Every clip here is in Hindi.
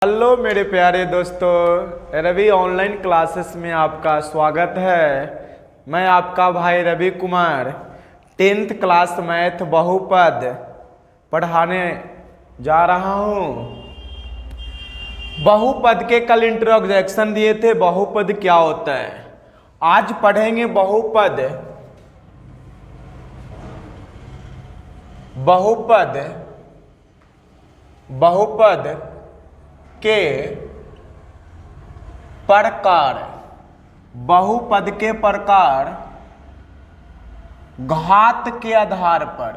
हेलो मेरे प्यारे दोस्तों, रवि ऑनलाइन क्लासेस में आपका स्वागत है। मैं आपका भाई Ravi Kumar 10th class math बहुपद पढ़ाने जा रहा हूँ। बहुपद के कल इंट्रोडक्शन दिए थे, बहुपद क्या होता है। आज पढ़ेंगे बहुपद के प्रकार, बहुपद के प्रकार घात के आधार पर,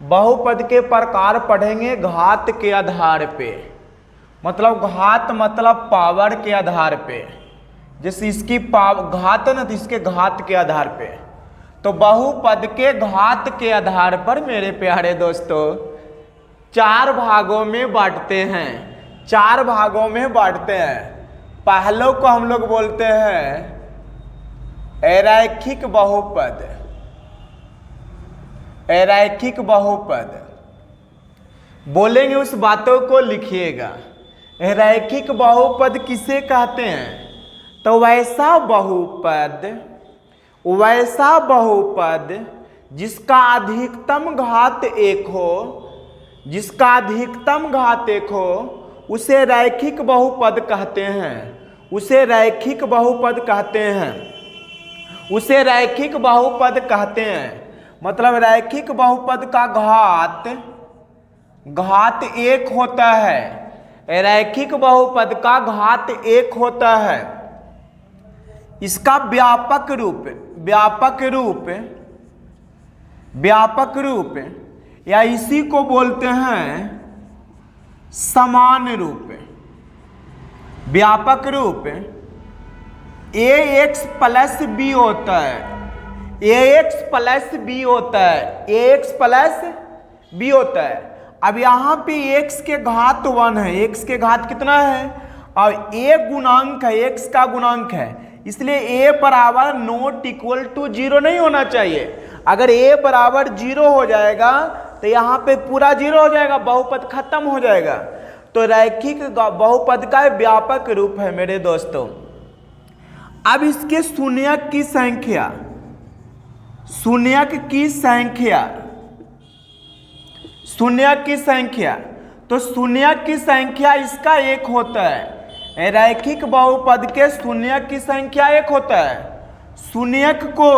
बहुपद के प्रकार पढ़ेंगे घात के आधार पे। मतलब घात मतलब पावर के आधार पे, जैसे इसकी घात है ना, तो इसके घात के आधार पे। तो बहुपद के घात के आधार पर मेरे प्यारे दोस्तों चार भागों में बांटते हैं। पहलों को हम लोग बोलते हैं अरैखिक बहुपद। बोलेंगे उस बातों को लिखिएगा। अरैखिक बहुपद किसे कहते हैं? तो वैसा बहुपद जिसका अधिकतम घात एक हो, उसे रैखिक बहुपद कहते हैं। उसे रैखिक बहुपद कहते हैं। मतलब रैखिक बहुपद का घात एक होता है। रैखिक बहुपद का घात एक होता है। इसका व्यापक रूप या इसी को बोलते हैं समान रूप। व्यापक रूप ax प्लस b होता है। अब यहाँ पे x के घात 1 है। x के घात कितना है? और a गुणांक है, x का गुणांक है, इसलिए a बराबर नॉट इक्वल टू 0 नहीं होना चाहिए। अगर a बराबर 0 हो जाएगा तो यहाँ पे पूरा 0 हो जाएगा, बहुपद खत्म हो जाएगा। तो रैखिक बहुपद का व्यापक रूप है मेरे दोस्तों। अब इसके शून्यक की संख्या इसका एक होता है। रैखिक बहुपद के शून्यक की संख्या एक होता है। शून्यक को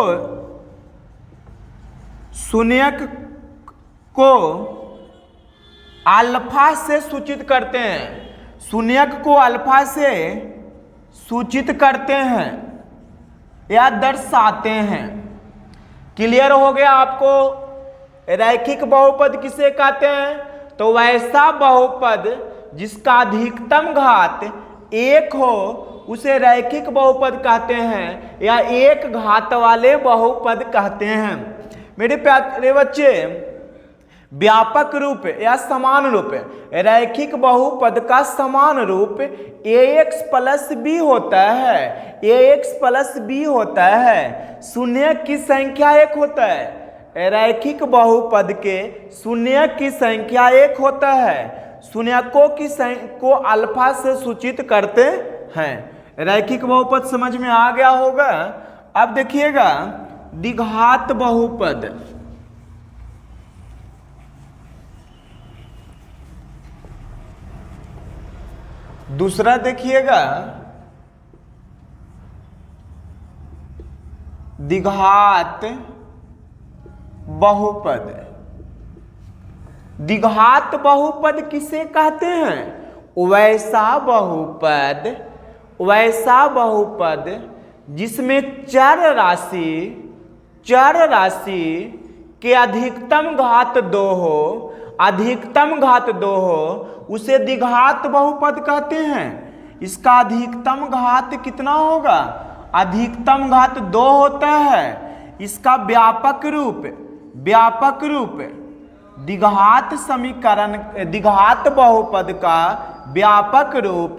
अल्फा से सूचित करते हैं। या दर्शाते हैं। क्लियर हो गया आपको? रैखिक बहुपद किसे कहते हैं? तो वैसा बहुपद जिसका अधिकतम घात एक हो उसे रैखिक बहुपद कहते हैं, या एक घात वाले बहुपद कहते हैं। मेरे प्यारे बच्चे, व्यापक रूप या समान रूप, रैखिक बहुपद का समान रूप ax प्लस b होता है। शून्य की संख्या एक होता है। रैखिक बहुपद के शून्य की संख्या एक होता है। शून्यकों को अल्फा से सूचित करते हैं। रैखिक बहुपद समझ में आ गया होगा। अब देखिएगा द्विघात बहुपद। दूसरा देखिएगा द्विघात बहुपद। द्विघात बहुपद किसे कहते हैं? वैसा बहुपद जिसमें चर राशि के अधिकतम घात 2 हो, उसे द्विघात बहुपद कहते हैं। इसका अधिकतम घात कितना होगा? अधिकतम घात 2 होता है। इसका व्यापक रूप द्विघात बहुपद का व्यापक रूप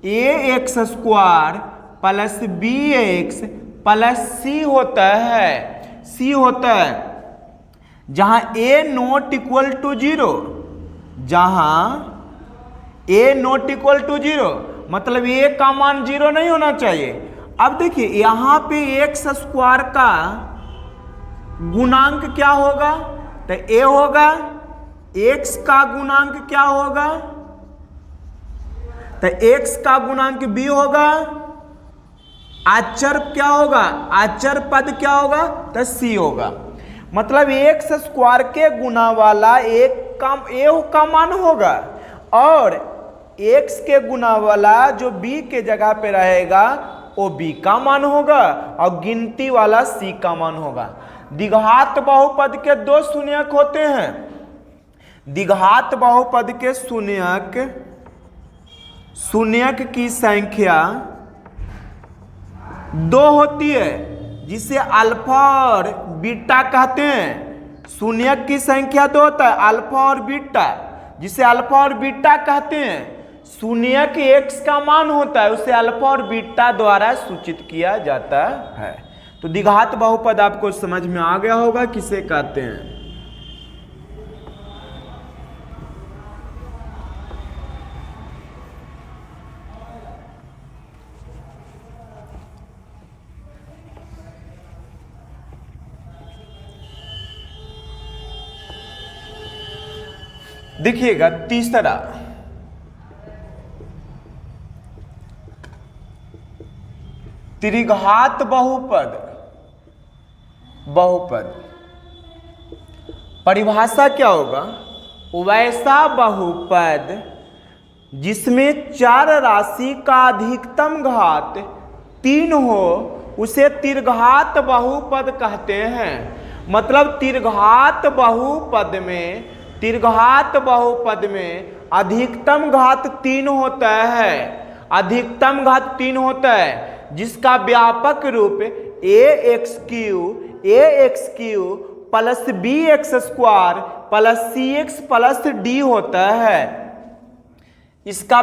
ax² प्लस bx प्लस सी होता है, सी होता है जहां ए नॉट इक्वल टू जीरो, जहां ए नॉट इक्वल टू जीरो मतलब ए का मान जीरो नहीं होना चाहिए। अब देखिए यहां पे एक्स स्क्वायर का गुणांक क्या होगा, तो ए होगा, एक्स का गुणांक क्या होगा, तो एक्स का गुणांक बी होगा, आचर क्या होगा, आचर पद क्या होगा, तो सी होगा। मतलब एक्स स्क्वायर के गुना वाला एक का मान होगा और एक्स के गुना वाला जो बी के जगह पे रहेगा वो बी का मान होगा और गिनती वाला सी का मान होगा। द्विघात बहुपद के दो शून्यक होते हैं। द्विघात बहुपद के शून्यक की संख्या दो होती है, जिसे अल्फा और बीटा कहते हैं। शून्यक की संख्या दो होता है, अल्फा और बीटा, जिसे अल्फा और बीटा कहते हैं। शून्यक एक्स का मान होता है, उसे अल्फा और बीटा द्वारा सूचित किया जाता है। तो द्विघात बहुपद आपको समझ में आ गया होगा किसे कहते हैं। देखिएगा तीसरा, त्रिघात बहुपद। परिभाषा क्या होगा, वैसा बहुपद जिसमें चार राशि का अधिकतम घात 3 हो उसे त्रिघात बहुपद कहते हैं। मतलब त्रिघात बहुपद में अधिकतम घात 3 होता है, अधिकतम घात 3 होता है, जिसका व्यापक रूप ax Q plus bx square plus cx plus d होता है। इसका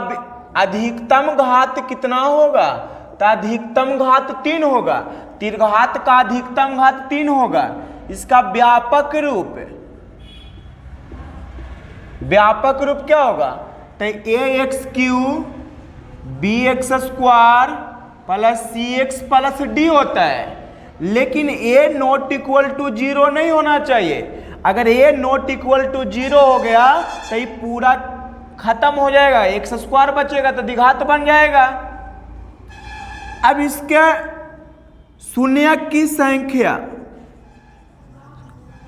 अधिकतम घात कितना होगा, तो अधिकतम घात 3 होगा। त्रिघात का अधिकतम घात 3 होगा। इसका व्यापक रूप क्या होगा, तो ax Q bx square plus cx plus d होता है। लेकिन a नॉट इक्वल टू 0 नहीं होना चाहिए। अगर a नॉट इक्वल टू 0 हो गया तो ये पूरा खत्म हो जाएगा, एक्स स्क्वायर बचेगा तो द्विघात बन जाएगा। अब इसके शून्यक की संख्या,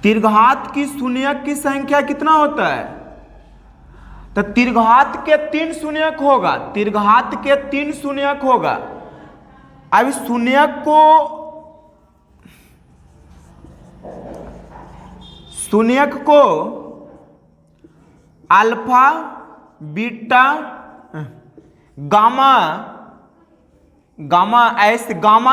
त्रिघात की शून्यक की संख्या कितना होता है, तो त्रिघात के 3 शून्यक होगा, त्रिघात के 3 शून्यक होगा। अब इस शून्यक को अल्फा बीटा गामा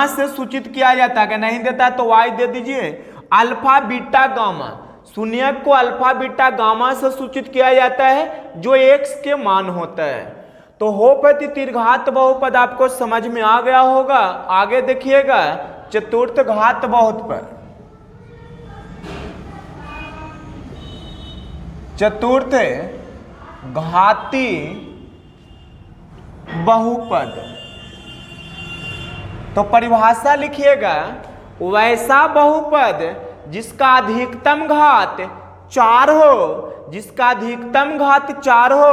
से सूचित किया जाता है। अगर नहीं देता है तो वाई दे दीजिए। अल्फा बीटा गामा, शून्यक को अल्फा बीटा गामा से सूचित किया जाता है जो एक्स के मान होता है। तो होपति त्रिघात बहुपद आपको समझ में आ गया होगा। आगे देखिएगा चतुर्थ घात बहुपद। चतुर्थ घाती बहुपद, तो परिभाषा लिखिएगा, वैसा बहुपद जिसका अधिकतम घात 4 हो, जिसका अधिकतम घात 4 हो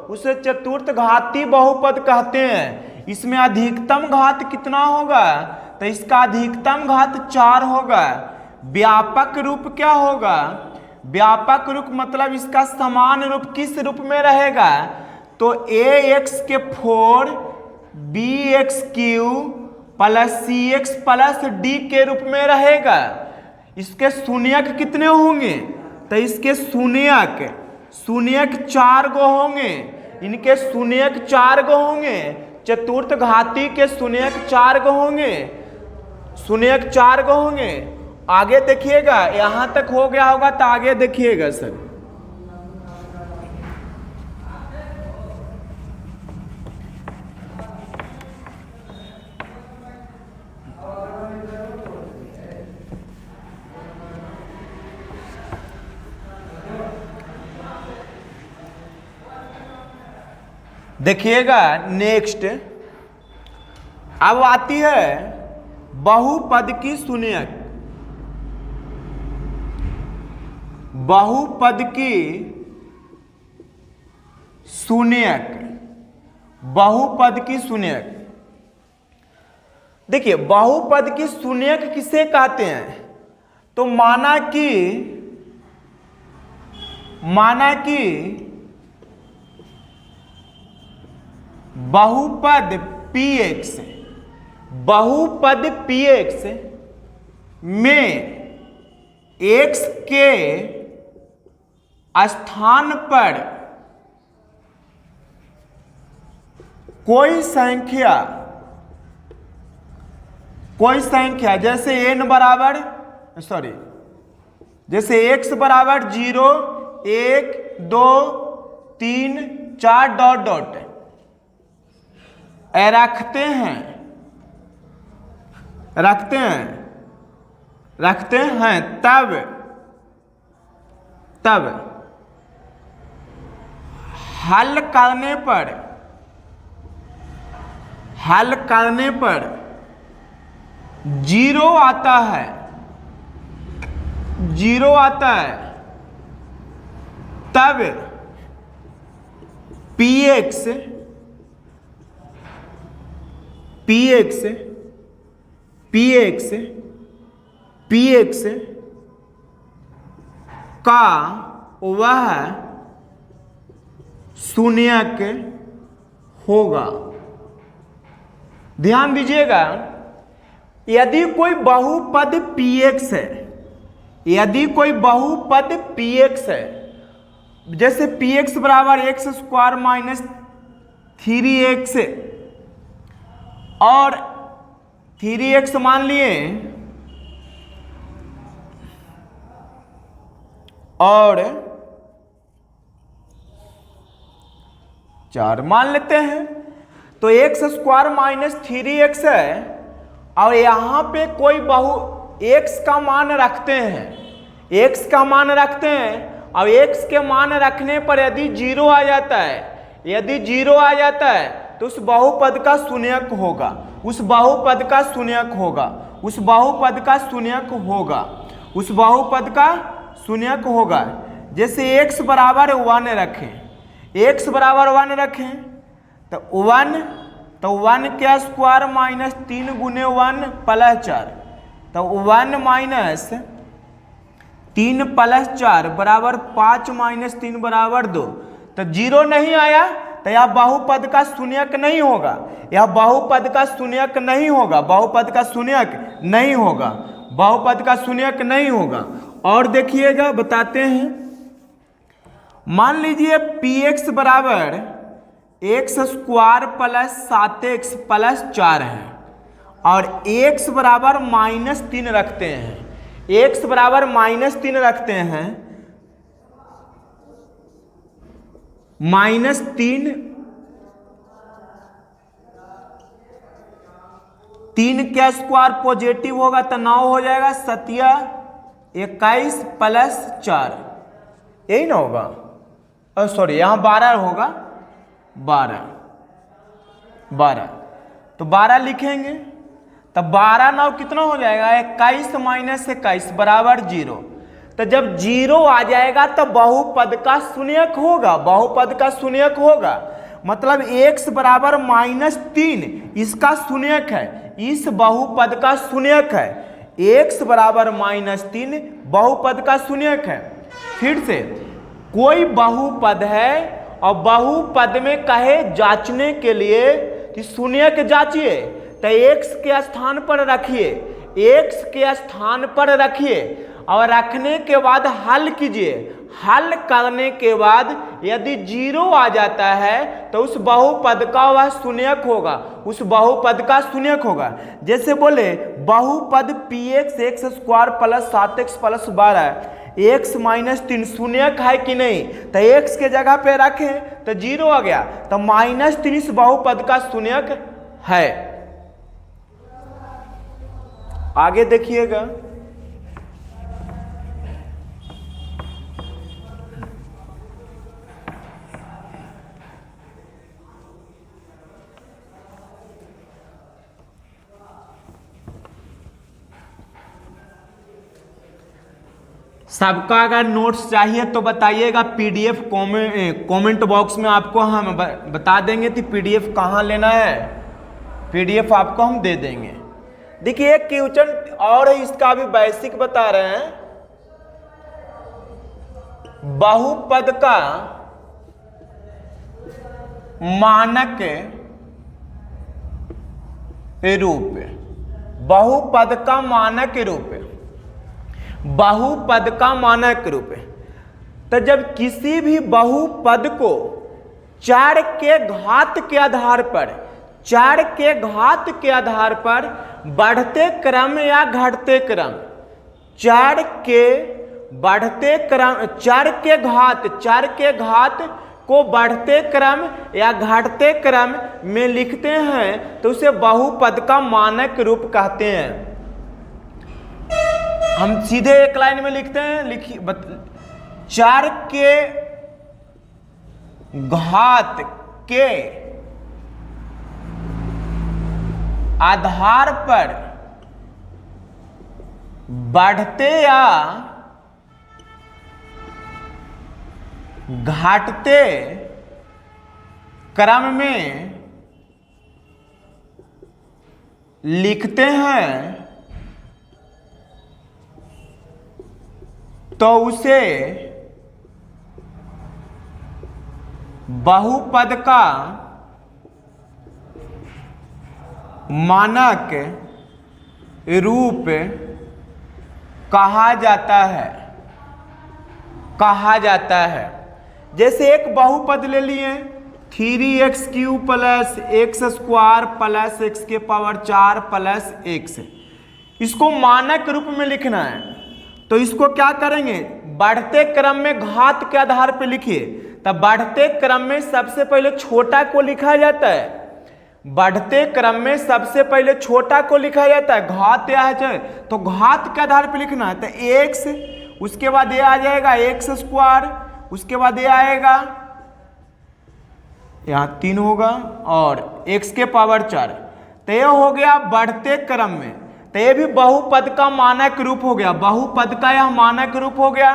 उसे चतुर्थ घाती बहुपद कहते हैं। इसमें अधिकतम घात कितना होगा, तो इसका अधिकतम घात 4 होगा। व्यापक रूप क्या होगा, व्यापक रूप मतलब इसका समान रूप किस रूप में रहेगा, तो ax के 4 bx Q plus cx plus d के रूप में रहेगा। इसके शून्यक कितने होंगे, तो इसके शून्यक 4 गो होंगे, इनके शून्यक 4 गो होंगे। चतुर्थ घाती के शून्यक 4 गो होंगे, शून्यक 4 गो होंगे। आगे देखिएगा, यहां तक हो गया होगा तो आगे देखिएगा सर। देखिएगा नेक्स्ट, अब आती है बहुपद की शून्यक। बहुपद की शून्यक, बहुपद की शून्यक। देखिए बहुपद की शून्यक किसे कहते हैं? तो माना कि बहुपद px, बहुपद px में x के स्थान पर कोई संख्या जैसे n बराबर जैसे x बराबर 0, 1, 2, 3, 4 डॉट डॉट रखते हैं तब हल करने पर 0 आता है, 0 आता है, तब px का वह शून्यक होगा। ध्यान दीजिएगा, यदि कोई बहुपद px है, यदि कोई बहुपद px है, जैसे px बराबर x स्क्वायर माइनस 3x और 3x मान लिए और 4 मान लेते हैं, तो x स्क्वायर माइनस 3x है और यहां पे कोई x का मान रखते हैं, x का मान रखते हैं और x के मान रखने पर यदि 0 आ जाता है, यदि 0 आ जाता है तो उस बहुपद का शून्यक होगा, उस बहुपद का शून्यक होगा, उस बहुपद का शून्यक होगा, उस बहुपद का शून्यक होगा। जैसे x बराबर 1 रखें, x बराबर 1 रखें तो 1 के स्क्वायर माइनस 3 गुने 1 प्लस 4, तो 1 माइनस 3 प्लस 4 बराबर 5 माइनस 3 बराबर 2, तो 0 नहीं आया तो यह बहुपद का शून्यक नहीं होगा, यह बहुपद का शून्यक नहीं होगा, बहुपद का शून्यक नहीं होगा, बहुपद का शून्यक नहीं होगा। और देखिएगा बताते हैं, मान लीजिए px बराबर x square plus 7x plus 4 है और x बराबर -3 रखते हैं, x बराबर -3 रखते हैं, -3 3 का स्क्वायर पॉजिटिव होगा तो 9 हो जाएगा, 7 21 प्लस 4, यही ना होगा, सॉरी यहाँ 12 होगा, 12 तो 12 लिखेंगे तो 12 9 कितना हो जाएगा, 21 माइनस 21 बराबर 0। तो जब 0 आ जाएगा तो बहुपद का शून्यक होगा, बहुपद का शून्यक होगा, मतलब x बराबर -3 इसका शून्यक है, इस बहुपद का शून्यक है, x बराबर -3 बहुपद का शून्यक है। फिर से कोई बहुपद है और बहुपद में कहे जांचने के लिए कि शून्यक जांचिए, तो x के स्थान पर रखिए, x के स्थान पर रखिए और रखने के बाद हल कीजिए, हल करने के बाद यदि 0 आ जाता है तो उस बहुपद का वह शून्यक होगा, उस बहुपद का शून्यक होगा। जैसे बोले बहुपद px x square plus 7x plus 12 x minus 3 शून्यक है कि नहीं, तो x के जगह पे रखें तो 0 आ गया, तो -3 इस बहुपद का शून्यक है। आगे देखिएगा, सबका अगर नोट्स चाहिए तो बताइएगा, पीडीएफ कमेंट बॉक्स में आपको हम बता देंगे कि पीडीएफ कहाँ लेना है, पीडीएफ आपको हम दे देंगे। देखिए एक क्वेश्चन और है, इसका भी बेसिक बता रहे हैं। बहुपद का मानक रूप, बहुपद का मानक रूप, बहुपद का मानक रूप। तो जब किसी भी बहुपद को 4 के घात के आधार पर, 4 के घात के आधार पर बढ़ते क्रम या घटते क्रम, 4 के बढ़ते क्रम, 4 के घात को बढ़ते क्रम या घटते क्रम में लिखते हैं तो उसे बहुपद का मानक रूप कहते हैं। हम सीधे एक लाइन में लिखते हैं, लिखिए 4 के घात के आधार पर बढ़ते या घटते क्रम में लिखते हैं तो उसे बहुपद का मानक रूप कहा जाता है। जैसे एक बहुपद ले लिए 3x³ plus x² plus x⁴ plus x, इसको मानक रूप में लिखना है तो इसको क्या करेंगे, बढ़ते क्रम में घात के आधार पर लिखिए। तब बढ़ते क्रम में सबसे पहले छोटा को लिखा जाता है, बढ़ते क्रम में सबसे पहले छोटा को लिखा जाता है, घात या है तो घात के आधार पर लिखना है। तो x, उसके बाद ये आ जाएगा x², उसके बाद ये आएगा, यहाँ 3 होगा और x⁴। तो ये हो गया बढ़ते क्रम में, तो ये भी बहुपद का मानक रूप हो गया, बहुपद का यह मानक रूप हो गया,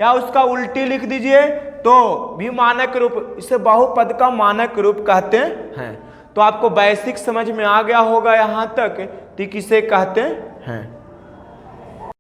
या उसका उल्टी लिख दीजिए तो भी मानक रूप, इसे बहुपद का मानक रूप कहते हैं। तो आपको बेसिक समझ में आ गया होगा यहाँ तक कि किसे कहते हैं।